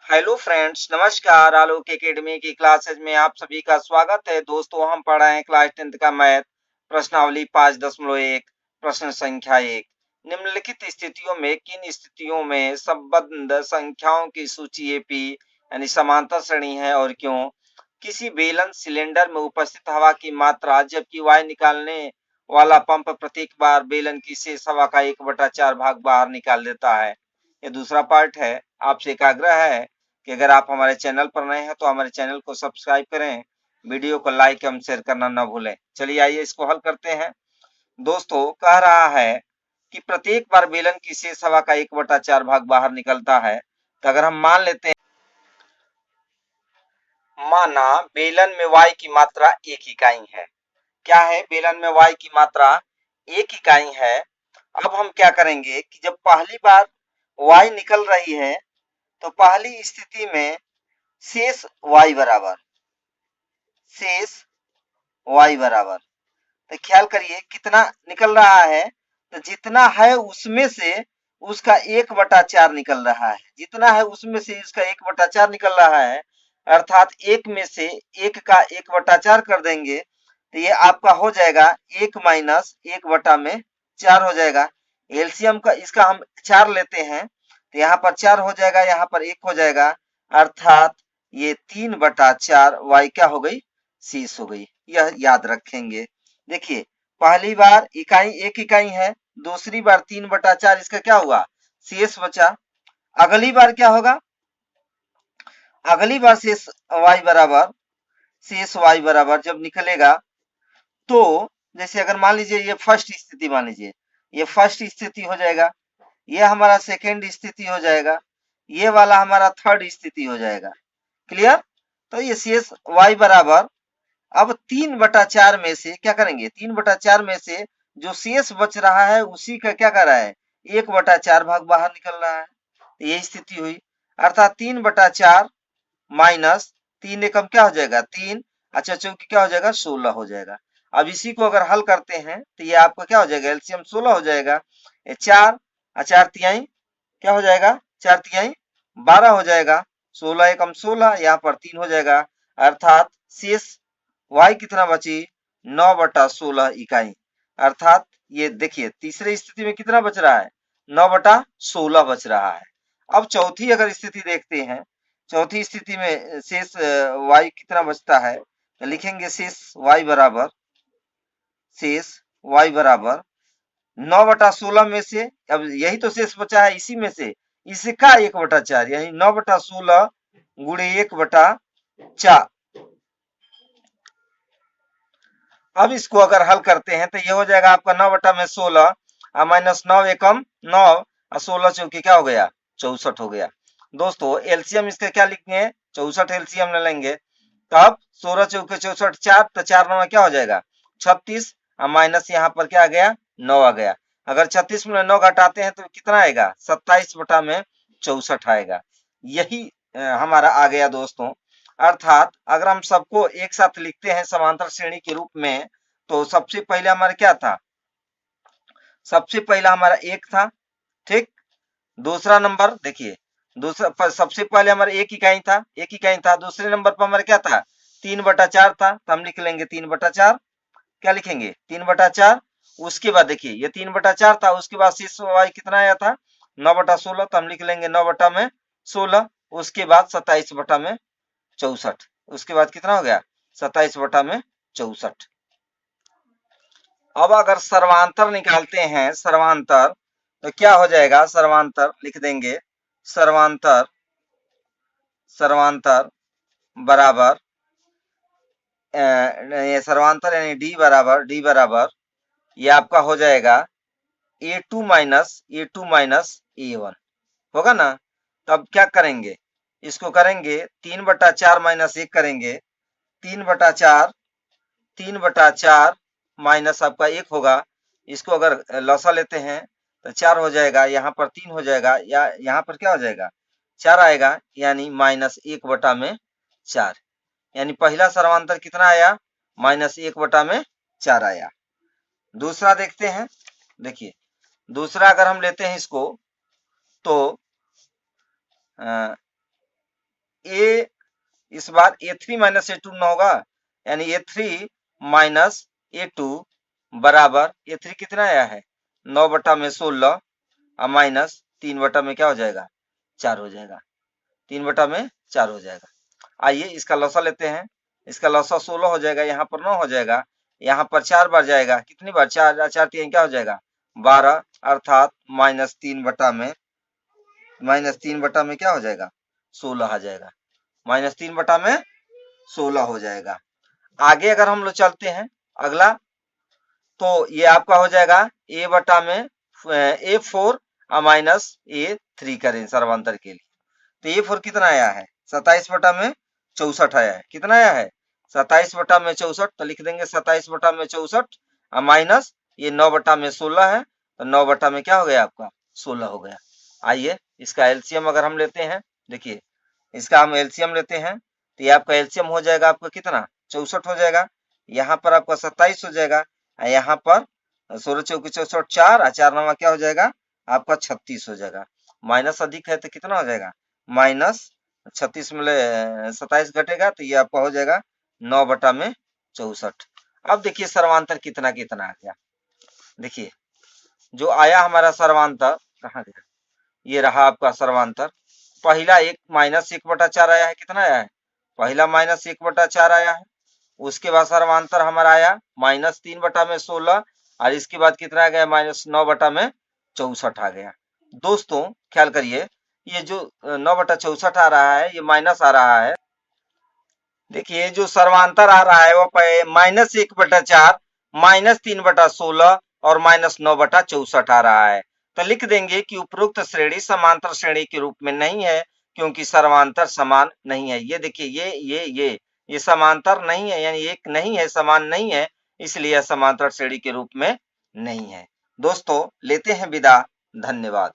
Hello friends, नमस्कार। आलोक academy की classes में आप सभी का स्वागत है। दोस्तों, हम पढ़ रहे हैं क्लास 10th का मैथ प्रश्नावली 5.1 प्रश्न संख्या 1। निम्नलिखित स्थितियों में किन स्थितियों में संबद्ध संख्याओं की सूची एपी यानी समांतर श्रेणी है और क्यों? किसी बेलन सिलेंडर में उपस्थित हवा की मात्रा जबकि वायु निकालने वाला पंप प्रत्येक बार बेलन की शेष हवा का 1/4 भाग बाहर निकाल देता है। ये दूसरा पार्ट है। आपसे एक आग्रह है कि अगर आप हमारे चैनल पर नए हैं तो हमारे चैनल को सब्सक्राइब करें, वीडियो को लाइक एवं शेयर करना न भूलें। चलिए आइए इसको हल करते हैं। दोस्तों, कह रहा है कि प्रत्येक बार बेलन की शेष हवा का 1/4 भाग बाहर निकलता है। तो अगर हम मान लेते हैं, माना बेलन में वायु की मात्रा 1 इकाई है। क्या है? बेलन में वायु की मात्रा 1 इकाई है। अब हम क्या करेंगे कि जब पहली बार वायु निकल रही है तो पहली स्थिति में शेष वाई बराबर तो ख्याल करिए कितना निकल रहा है। तो जितना है उसमें से उसका 1/4 निकल रहा है। जितना है उसमें से इसका 1/4 निकल रहा है, अर्थात एक में से एक का 1/4 कर देंगे तो ये आपका हो जाएगा 1 माइनस 1/4 हो जाएगा। एलसीएम का इसका हम 4 लेते हैं तो यहाँ पर 4 हो जाएगा, यहाँ पर 1 हो जाएगा, अर्थात ये 3/4 वाई क्या हो गई? शेष हो गई। यह याद रखेंगे। देखिए, पहली बार इकाई 1 इकाई है, दूसरी बार 3/4 इसका क्या हुआ? शेष बचा। अगली बार क्या होगा? अगली बार शेष वाई बराबर जब निकलेगा तो जैसे अगर मान लीजिए ये फर्स्ट स्थिति, मान लीजिए ये फर्स्ट स्थिति हो जाएगा, ये हमारा सेकेंड स्थिति हो जाएगा, ये वाला हमारा थर्ड स्थिति हो जाएगा। क्लियर? तो ये शेष वाई बराबर अब 3/4 में से क्या करेंगे? 3/4 में से जो शेष बच रहा है उसी का क्या कर रहा है? 1/4 भाग बाहर निकल रहा है। ये स्थिति हुई, अर्थात 3/4 माइनस 3 एकम क्या हो जाएगा? 3। अच्छा, चौकी क्या हो जाएगा? 16 हो जाएगा। अब इसी को अगर हल करते हैं तो ये आपका क्या हो जाएगा? एलसीएम 16 हो जाएगा। ये 4 4 तिहाई क्या हो जाएगा? 4 तिहाई 12 हो जाएगा। 16 एकम 16, यहाँ पर 3 हो जाएगा, अर्थात शेष वाई कितना बची? 9/16 इकाई। अर्थात ये देखिए तीसरे स्थिति में कितना बच रहा है? 9/16 बच रहा है। अब चौथी अगर स्थिति देखते हैं, चौथी स्थिति में शेष वाई कितना बचता है? तो लिखेंगे शेष वाई बराबर 9/16 में से, अब यही तो शेष बचा है, इसी में से इसका 1/4 यानी 9/16 गुणे 1/4। अब इसको अगर हल करते हैं तो ये हो जाएगा आपका 9/16 माइनस 9 एकम 9 और 16 चौकी क्या हो गया? 64 हो गया। दोस्तों, एलसीएम इसका क्या लिखेंगे? 64 एलसीएम ले लेंगे। तब 16 चौके 64, 4 तो 4 9 क्या हो जाएगा? 36 और माइनस यहाँ पर क्या आ गया? 9 आ गया। अगर 36 में 9 घटाते हैं तो कितना आएगा? 27/64 आएगा। यही हमारा आ गया दोस्तों। अर्थात अगर हम सबको एक साथ लिखते हैं समांतर श्रेणी के रूप में तो सबसे पहले हमारा क्या था? सबसे पहला हमारा 1 था, ठीक। दूसरा नंबर देखिए, दूसरा सबसे पहले हमारा 1 इकाई था, 1 इकाई था। दूसरे नंबर पर हमारा क्या था? 3/4 था, तो हम लिख लेंगे 3/4। क्या लिखेंगे? 3/4। उसके बाद देखिए ये 3/4 था, उसके बाद शेष वाई कितना आया था? 9/16, तो हम लिख लेंगे 9/16। उसके बाद 27/64। उसके बाद कितना हो गया? 27/64। अब अगर सर्वांतर निकालते हैं, सर्वांतर तो क्या हो जाएगा? सर्वांतर लिख देंगे, सर्वांतर सर्वांतर बराबर सर्वांतर यानी डी बराबर ये आपका हो जाएगा A2 माइनस A1 होगा ना। तब क्या करेंगे? इसको करेंगे 3/4 माइनस 1 करेंगे, 3/4 माइनस आपका 1 होगा। इसको अगर लसा लेते हैं तो 4 हो जाएगा, यहाँ पर 3 हो जाएगा, या यहाँ पर क्या हो जाएगा? 4 आएगा, यानी -1/4। यानी पहला सर्वांतर कितना आया? -1/4 आया। दूसरा देखते हैं। देखिए, दूसरा अगर हम लेते हैं इसको तो ए इस बार A3 माइनस A2 न होगा, यानी A3 माइनस A2 बराबर A3 कितना आया है 9 बटा में 16 और माइनस 3 बटा में क्या हो जाएगा 4 हो जाएगा, 3 बटा में 4 हो जाएगा। आइए इसका लौसा लेते हैं, इसका लौसा 16 हो जाएगा, यहाँ पर 9 हो जाएगा, यहाँ पर 4 बार जाएगा, कितनी बार 4 4 3 क्या हो जाएगा 12, अर्थात माइनस 3 बटा में क्या हो जाएगा 16 आ जाएगा, माइनस 3 बटा में 16 हो जाएगा। आगे अगर हम लोग चलते हैं अगला, तो ये आपका हो जाएगा A बटा में A4 माइनस A3 करें सर्वांतर के लिए, तो A4 कितना आया है 27 बटा में 64 आया है, कितना आया है 27 बटा में 64, तो लिख देंगे 27 बटा में 64 माइनस ये 9 बटा में 16 है, तो 9 बटा में क्या हो गया आपका 16 हो गया। आइए इसका एलसीएम अगर हम लेते हैं, देखिए इसका हम एलसीएम लेते हैं, तो ये आपका एलसीएम हो जाएगा आपका कितना 64 हो जाएगा, यहाँ पर आपका 27 हो जाएगा, यहाँ पर 16 चौकी 64 4 और 4 9 क्या हो जाएगा आपका 36 हो जाएगा। माइनस अधिक है तो कितना हो जाएगा माइनस 36 में 27 घटेगा, तो ये आपका हो जाएगा 9 बटा में 64। अब देखिए सर्वांतर कितना कितना आ गया, देखिए जो आया हमारा सर्वांतर कहाँ गया, ये रहा आपका सर्वांतर, पहला 1 माइनस 1 बटा 4 आया है, कितना आया है पहला माइनस 1 बटा 4 आया है, उसके बाद सर्वांतर हमारा आया माइनस 3 बटा में 16 और इसके बाद कितना आ गया माइनस 9 बटा में 64 आ गया। दोस्तों ख्याल करिए ये जो 9 बटा 64 आ रहा है ये माइनस आ रहा है, देखिए जो सर्वांतर आ रहा है वो माइनस 1 बटा 4 माइनस 3 बटा 16 और माइनस 9 बटा 64 आ रहा है, तो लिख देंगे कि उपरोक्त श्रेणी समांतर श्रेणी के रूप में नहीं है क्योंकि सर्वांतर समान नहीं है। ये देखिए ये समांतर नहीं है, यानी एक नहीं है समान नहीं है, इसलिए यह समांतर श्रेणी के रूप में नहीं है। दोस्तों लेते हैं विदा, धन्यवाद।